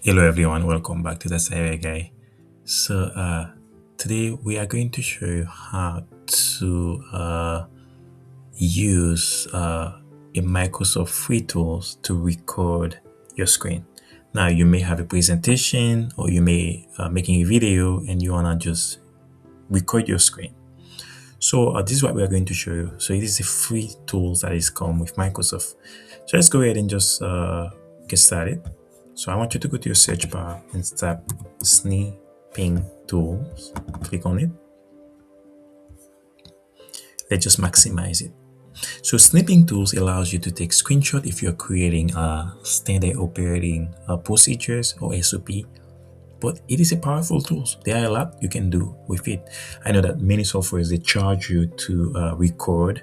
Hello everyone, welcome back to the Cyber Guy. Today we are going to show you how to use a Microsoft free tools to record your screen. Now you may have a presentation or you may making a video and you wanna just record your screen. So this is what we are going to show you. So it is a free tools that is come with Microsoft. So let's go ahead and just get started. So I want you to go to your search bar and type Snipping Tools. Click on it. Let's just maximize it. So Snipping Tools allows you to take screenshot if you're creating standard operating procedures or SOP. But it is a powerful tool. There are a lot you can do with it. I know that many softwares, they charge you to record,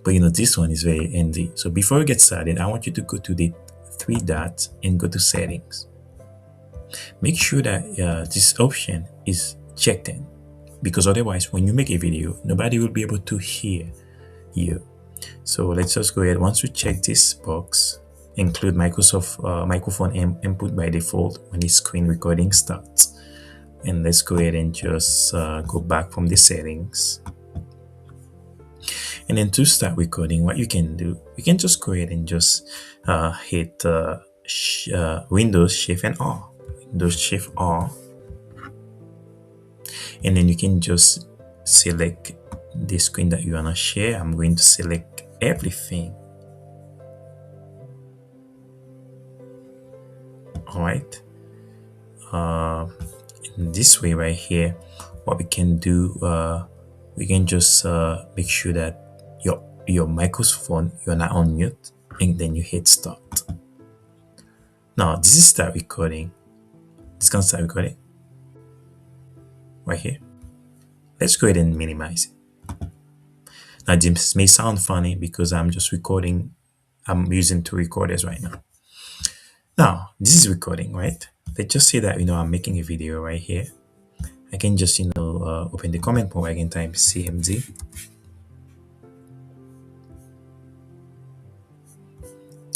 but this one is very handy. So before we get started, I want you to go to the three dots and go to settings. Make sure that this option is checked in, because otherwise when you make a video, nobody will be able to hear you. So let's just go ahead. Once we check this box, include Microsoft microphone input by default when the screen recording starts. And let's go ahead and just go back from the settings. And then to start recording, what you can do, you can just go ahead and just hit Windows Shift and R. Windows Shift R. And then you can just select the screen that you want to share. I'm going to select everything. All right. In this way right here, what we can do, we can just make sure that your microphone, you're not on mute, and then you hit start. Now this is start recording. It's gonna start recording right here. Let's go ahead and minimize it. Now this may sound funny because I'm just recording. I'm using two recorders right now. Now this is recording, right? Let's just say that I'm making a video right here. I can just open the comment bar. I can type CMD.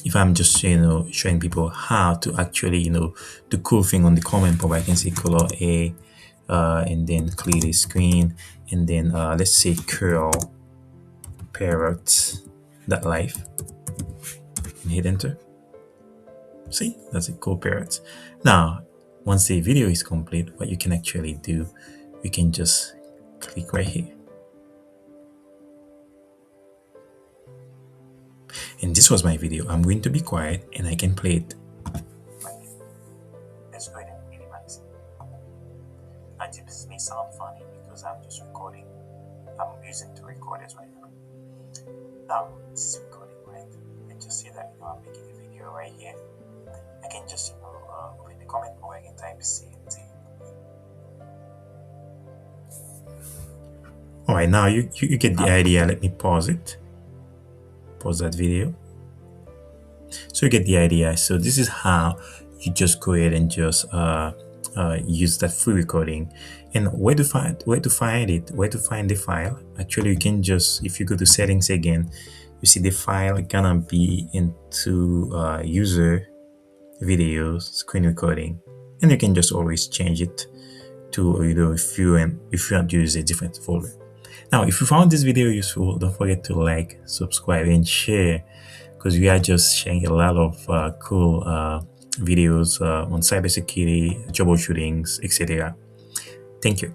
If I'm just showing people how to actually the cool thing on the comment bar, I can say color A, and then clear the screen, and then let's say curl parrot that life, and hit enter. See, that's a cool parrot. Now once the video is complete, what you can actually do, you can just click right here. And this was my video. I'm going to be quiet and I can play it. Let's go ahead and minimize it. This may sound funny because I'm just recording. I'm using two recorders right now. Now, this is recording, right? Let's just say that I'm making a video right here. I can just open the comment bar. I can type CMD. All right, now you get the idea. Let me pause it. Pause that video. So you get the idea. So this is how you just go ahead and just use that free recording. And where to find it, where to find the file. Actually, you can just, if you go to settings again, you see the file gonna be into user videos screen recording, and you can just always change it to if you want to use a different folder. Now, if you found this video useful, don't forget to like, subscribe, and share, because we are just sharing a lot of cool videos on cybersecurity, troubleshootings, etc. Thank you.